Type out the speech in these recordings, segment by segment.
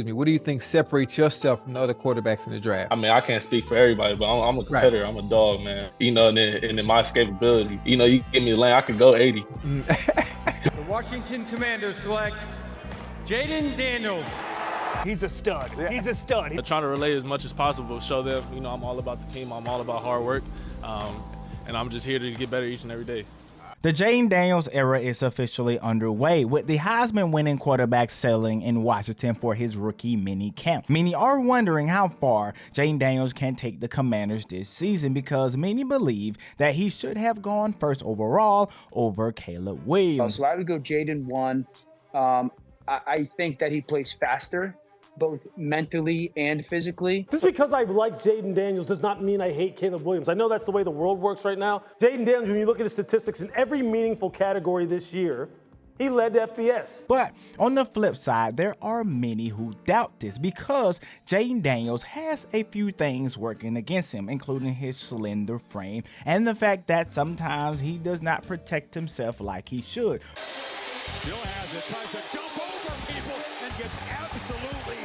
What do you think separates yourself from the other quarterbacks in the draft? I mean, I can't speak for everybody, but I'm a Right. competitor. I'm a dog, man. And then my escapability. You give me a lane, I could go 80. The Washington Commanders select Jayden Daniels. He's a stud. He's a stud. I'm trying to relate as much as possible, show them, I'm all about the team, I'm all about hard work, and I'm just here to get better each and every day. The Jayden Daniels era is officially underway, with the Heisman winning quarterback settling in Washington for his rookie mini camp. Many are wondering how far Jayden Daniels can take the Commanders this season, because many believe that he should have gone first overall over Caleb Williams. So I would go Jayden 1. I think that he plays faster, both mentally and physically. Just because I like Jayden Daniels does not mean I hate Caleb Williams. I know that's the way the world works right now. Jayden Daniels, when you look at his statistics in every meaningful category this year, he led the FBS. But on the flip side, there are many who doubt this, because Jayden Daniels has a few things working against him, including his slender frame and the fact that sometimes he does not protect himself like he should. Still has it, tries to jump over people and gets absolutely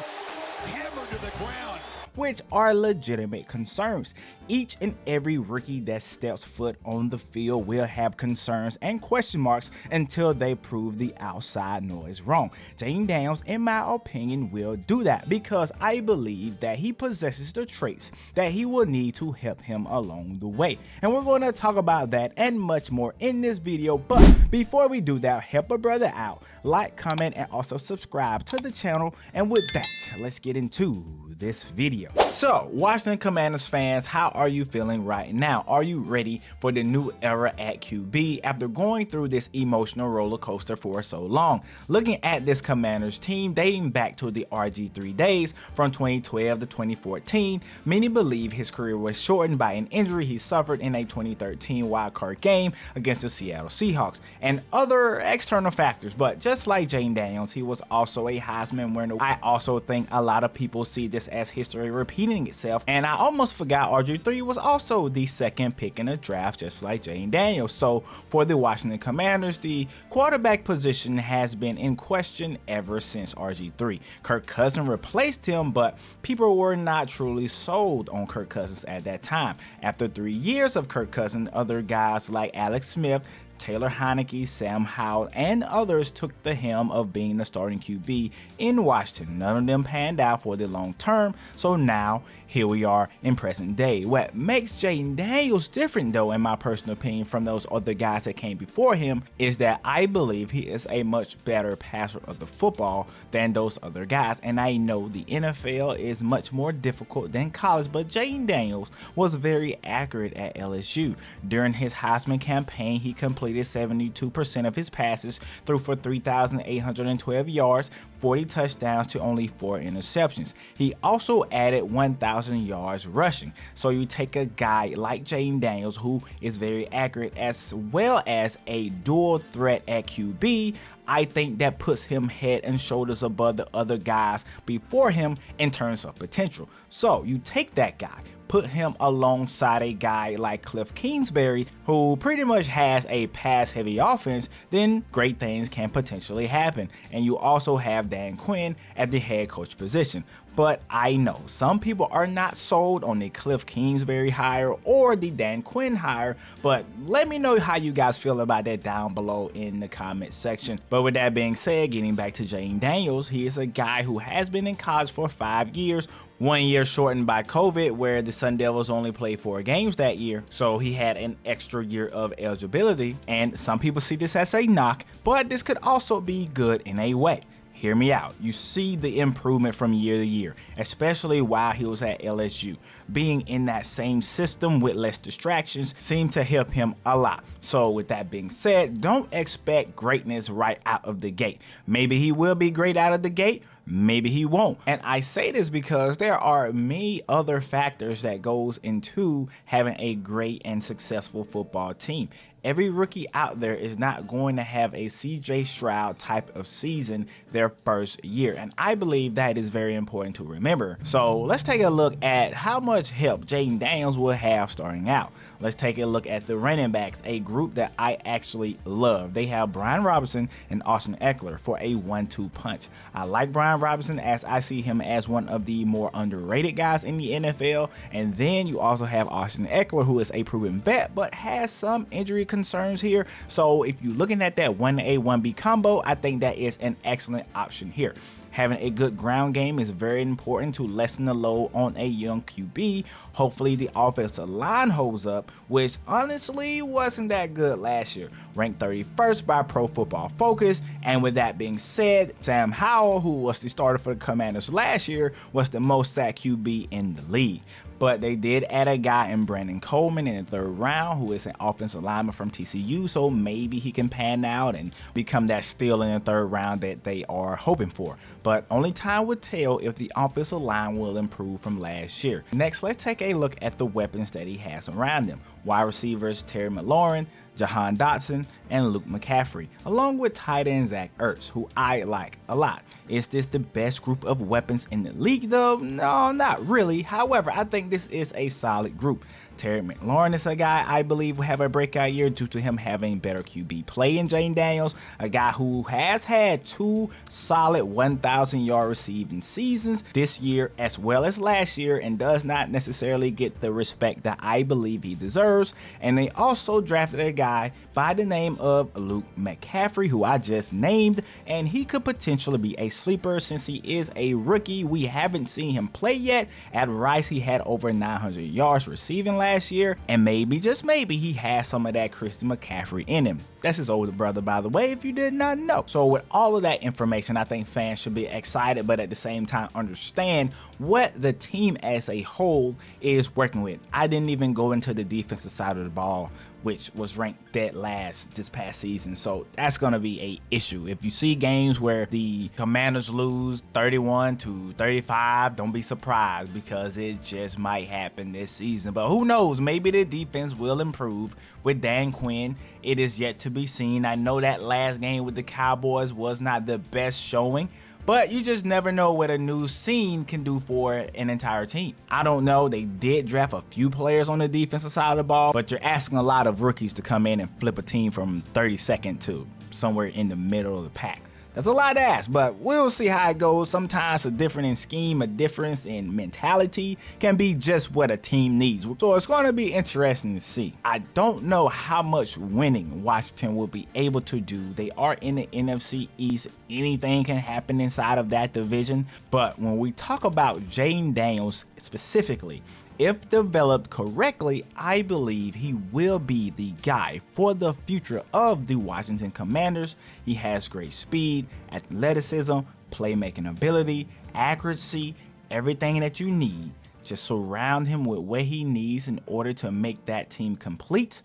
hammered to the ground, which are legitimate concerns. Each and every rookie that steps foot on the field will have concerns and question marks until they prove the outside noise wrong. Jayden Daniels, in my opinion, will do that, because I believe that he possesses the traits that he will need to help him along the way. And we're going to talk about that and much more in this video. But before we do that, help a brother out. Like, comment, and also subscribe to the channel. And with that, let's get into this video. So, Washington Commanders fans, how are you feeling right now? Are you ready for the new era at QB after going through this emotional roller coaster for so long? Looking at this Commanders team dating back to the RG3 days from 2012 to 2014, many believe his career was shortened by an injury he suffered in a 2013 wildcard game against the Seattle Seahawks and other external factors. But just like Jayden Daniels, he was also a Heisman winner. I also think a lot of people see this as history repeating itself, and I almost forgot RG3 was also the second pick in the draft, just like Jayden Daniels. So for the Washington Commanders, the quarterback position has been in question ever since RG3. Kirk Cousins replaced him, but people were not truly sold on Kirk Cousins at that time. After 3 years of Kirk Cousins, other guys like Alex Smith, Taylor Heineke, Sam Howell, and others took the helm of being the starting QB in Washington. None of them panned out for the long term, so now here we are in present day. What makes Jayden Daniels different, though, in my personal opinion, from those other guys that came before him, is that I believe he is a much better passer of the football than those other guys. And I know the NFL is much more difficult than college, but Jayden Daniels was very accurate at LSU. During his Heisman campaign, he completed 72% of his passes, threw for 3,812 yards, 40 touchdowns to only 4 interceptions. He also added 1,000 yards rushing. So you take a guy like Jayden Daniels, who is very accurate, as well as a dual threat at QB, I think that puts him head and shoulders above the other guys before him in terms of potential. So you take that guy, put him alongside a guy like Cliff Kingsbury, who pretty much has a pass-heavy offense, then great things can potentially happen. And you also have Dan Quinn at the head coach position. But I know some people are not sold on the Cliff Kingsbury hire or the Dan Quinn hire, but let me know how you guys feel about that down below in the comment section. But with that being said, getting back to Jayden Daniels, he is a guy who has been in college for 5 years, 1 year shortened by COVID, where the Sun Devils only played 4 games that year, so he had an extra year of eligibility. And some people see this as a knock, but this could also be good in a way. Hear me out. You see the improvement from year to year, especially while he was at LSU. Being in that same system with less distractions seemed to help him a lot. So with that being said, don't expect greatness right out of the gate. Maybe he will be great out of the gate, maybe he won't. And I say this because there are many other factors that goes into having a great and successful football team. every rookie out there is not going to have a CJ Stroud type of season their first year, and I believe that is very important to remember. So let's take a look at how much help Jayden Daniels will have starting out. Let's take a look at the running backs, a group that I actually love. They have Brian Robinson and Austin Eckler for a 1-2 punch. I like Brian Robinson as I see him as one of the more underrated guys in the NFL, and then you also have Austin Eckler, who is a proven vet but has some injury concerns here. So if you're looking at that 1A 1B combo, I think that is an excellent option here. Having a good ground game is very important to lessen the load on a young QB. Hopefully the offensive line holds up, which honestly wasn't that good last year. Ranked 31st by Pro Football Focus, and with that being said, Sam Howell, who was the starter for the Commanders last year, was the most sacked QB in the league. But they did add a guy in Brandon Coleman in the 3rd round who is an offensive lineman from TCU, so maybe he can pan out and become that steal in the 3rd round that they are hoping for. But only time will tell if the offensive line will improve from last year. Next, let's take a look at the weapons that he has around him. Wide receivers Terry McLaurin, Jahan Dotson, and Luke McCaffrey, along with tight end Zach Ertz, who I like a lot. Is this the best group of weapons in the league though? No, not really. However, I think this is a solid group. Terry McLaurin is a guy I believe will have a breakout year due to him having better QB play in Jayden Daniels, a guy who has had 2 solid 1,000-yard receiving seasons this year as well as last year, and does not necessarily get the respect that I believe he deserves. And they also drafted a guy by the name of Luke McCaffrey, who I just named, and he could potentially be a sleeper since he is a rookie. We haven't seen him play yet. At Rice, he had over 900 yards receiving last year, and maybe, just maybe, he has some of that Christian McCaffrey in him. That's his older brother, by the way, if you did not know. So with all of that information, I think fans should be excited, but at the same time understand what the team as a whole is working with. I didn't even go into the defensive side of the ball, which was ranked dead last this past season. So that's going to be a issue. If you see games where the Commanders lose 31-35, don't be surprised, because it just might happen this season. But who knows? Maybe the defense will improve with Dan Quinn. It is yet to be seen. I know that last game with the Cowboys was not the best showing, but you just never know what a new scene can do for an entire team. I don't know. They did draft a few players on the defensive side of the ball, but you're asking a lot of rookies to come in and flip a team from 32nd to somewhere in the middle of the pack. That's a lot to ask, but we'll see how it goes. Sometimes a difference in scheme, a difference in mentality can be just what a team needs. So it's going to be interesting to see. I don't know how much winning Washington will be able to do. They are in the NFC East. Anything can happen inside of that division. But when we talk about Jayden Daniels specifically, if developed correctly, I believe he will be the guy for the future of the Washington Commanders. He has great speed, athleticism, playmaking ability, accuracy, everything that you need. Just surround him with what he needs in order to make that team complete,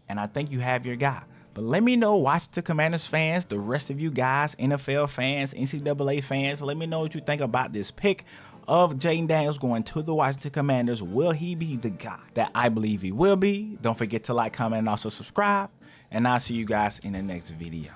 and I think you have your guy. But let me know, Washington Commanders fans, the rest of you guys, NFL fans, NCAA fans, let me know what you think about this pick of Jayden Daniels going to the Washington Commanders. Will he be the guy that I believe he will be? Don't forget to like, comment, and also subscribe. And I'll see you guys in the next video.